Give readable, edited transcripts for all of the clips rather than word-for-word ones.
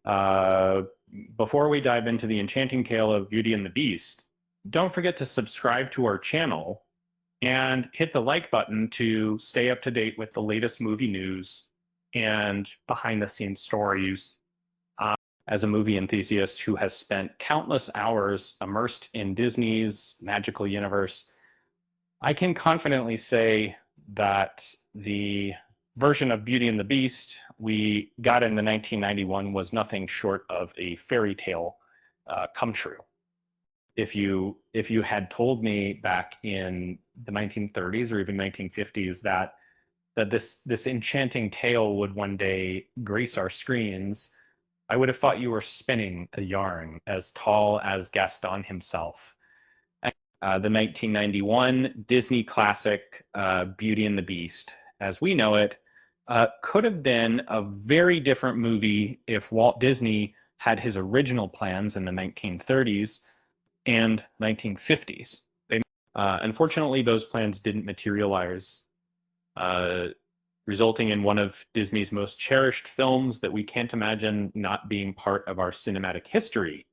Uh, Before we dive into the enchanting tale of Beauty and the Beast, don't forget to subscribe to our channel and hit the like button to stay up to date with the latest movie news and behind the scenes stories. Uh, as a movie enthusiast who has spent countless hours immersed in Disney's magical universe, I can confidently say that the version of Beauty and the Beast we got in the 1991 was nothing short of a fairy tale come true. If you had told me back in the 1930s or even 1950s that this enchanting tale would one day grace our screens, I would have thought you were spinning a yarn as tall as Gaston himself. The 1991 Disney classic Beauty and the Beast, as we know it, could have been a very different movie if Walt Disney had his original plans in the 1930s and 1950s. Unfortunately, those plans didn't materialize, uh, resulting in one of Disney's most cherished films that we can't imagine not being part of our cinematic history.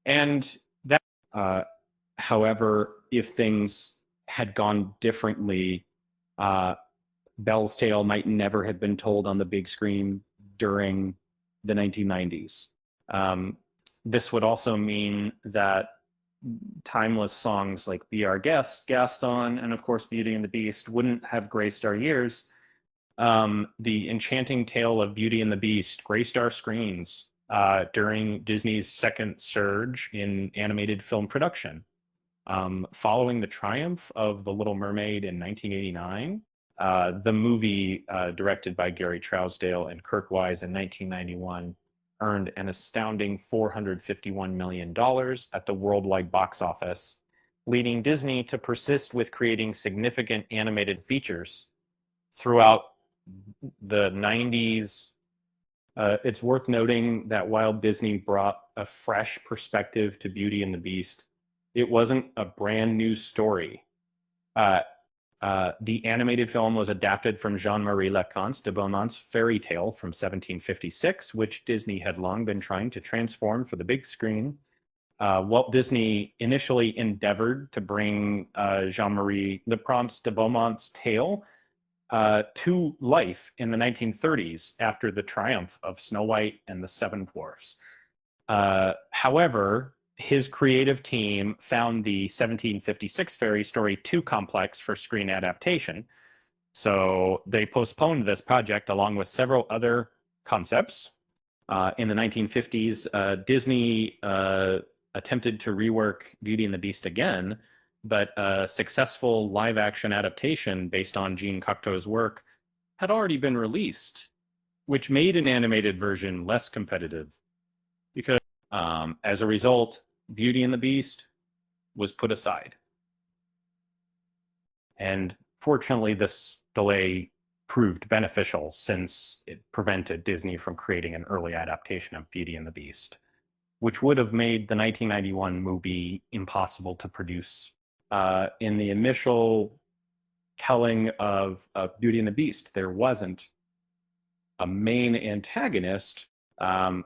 And that, uh, however, if things had gone differently, uh, Bell's Tale might never have been told on the big screen during the 1990s. Um, this would also mean that timeless songs like Be Our Guest, Gaston, and of course Beauty and the Beast wouldn't have graced our ears. The enchanting tale of Beauty and the Beast graced our screens during Disney's second surge in animated film production. Following the triumph of The Little Mermaid in 1989, the movie directed by Gary Trousdale and Kirk Wise in 1991 earned an astounding $451 million at the worldwide box office, leading Disney to persist with creating significant animated features throughout the 90s. It's worth noting that while Disney brought a fresh perspective to Beauty and the Beast, it wasn't a brand new story. Uh, the animated film was adapted from Jean-Marie Leconte de Beaumont's fairy tale from 1756, which Disney had long been trying to transform for the big screen. Walt Disney initially endeavored to bring Jean-Marie Leconte de Beaumont's tale to life in the 1930s after the triumph of Snow White and the Seven Dwarfs. However, his creative team found the 1756 fairy story too complex for screen adaptation, so they postponed this project along with several other concepts. In the 1950s, Disney attempted to rework Beauty and the Beast again, but a successful live action adaptation based on Jean Cocteau's work had already been released, which made an animated version less competitive because, as a result, Beauty and the Beast was put aside. And fortunately, this delay proved beneficial since it prevented Disney from creating an early adaptation of Beauty and the Beast, which would have made the 1991 movie impossible to produce. In the initial telling of Beauty and the Beast, there wasn't a main antagonist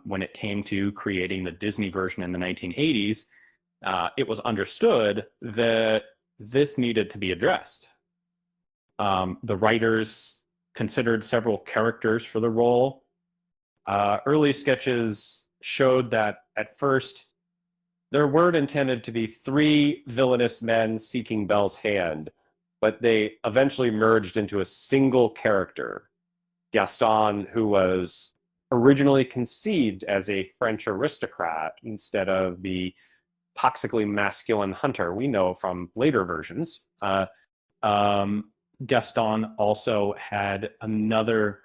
when it came to creating the Disney version in the 1980s. It was understood that this needed to be addressed. The writers considered several characters for the role. Early sketches showed that at first there weren't intended to be three villainous men seeking Belle's hand, but they eventually merged into a single character, Gaston, who was originally conceived as a French aristocrat instead of the toxically masculine hunter we know from later versions. Um, Gaston also had another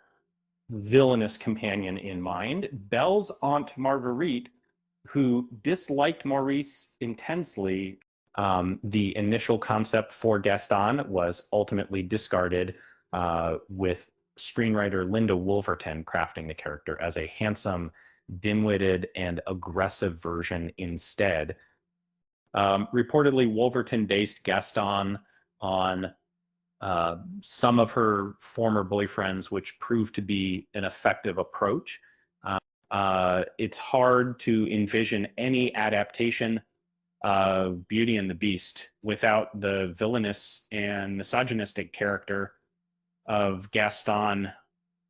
villainous companion in mind, Belle's Aunt Marguerite, who disliked Maurice intensely. The initial concept for Gaston was ultimately discarded, with screenwriter Linda Woolverton crafting the character as a handsome, dim-witted, and aggressive version instead. Reportedly, Wolverton based Gaston on some of her former boyfriends, which proved to be an effective approach. It's hard to envision any adaptation of Beauty and the Beast without the villainous and misogynistic character of Gaston,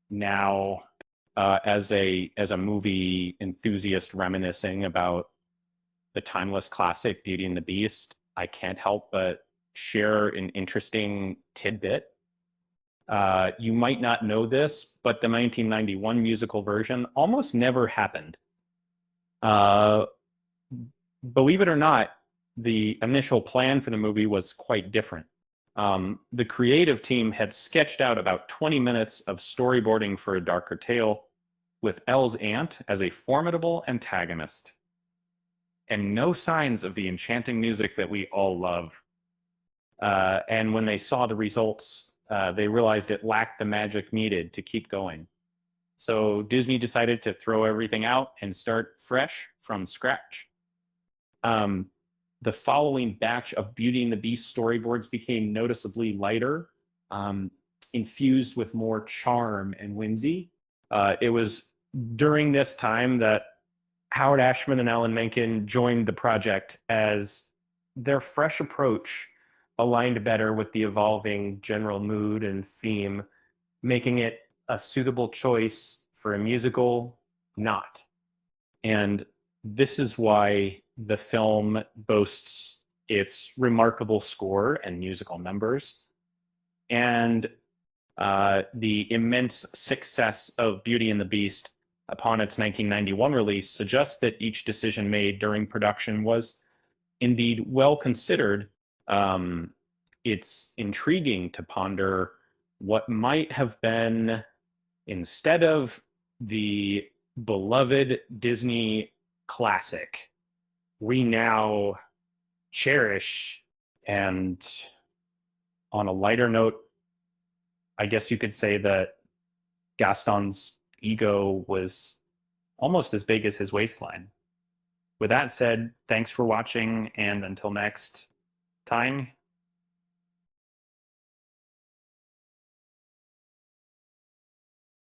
now as a movie enthusiast reminiscing about the timeless classic Beauty and the Beast. I can't help but share an interesting tidbit. You might not know this, but the 1991 musical version almost never happened. Uh, Believe it or not, the initial plan for the movie was quite different. The creative team had sketched out about 20 minutes of storyboarding for a darker tale with Elle's aunt as a formidable antagonist, and no signs of the enchanting music that we all love. And when they saw the results, they realized it lacked the magic needed to keep going. So Disney decided to throw everything out and start fresh from scratch. Um, the following batch of Beauty and the Beast storyboards became noticeably lighter, infused with more charm and whimsy. It was during this time that Howard Ashman and Alan Menken joined the project, as their fresh approach aligned better with the evolving general mood and theme, making it a suitable choice for a musical, not. And this is why the film boasts its remarkable score and musical numbers, and the immense success of Beauty and the Beast upon its 1991 release suggests that each decision made during production was indeed well considered. It's intriguing to ponder what might have been, instead of the beloved Disney classic we now cherish. And on a lighter note, I guess you could say that Gaston's ego was almost as big as his waistline. With that said, thanks for watching, and until next time,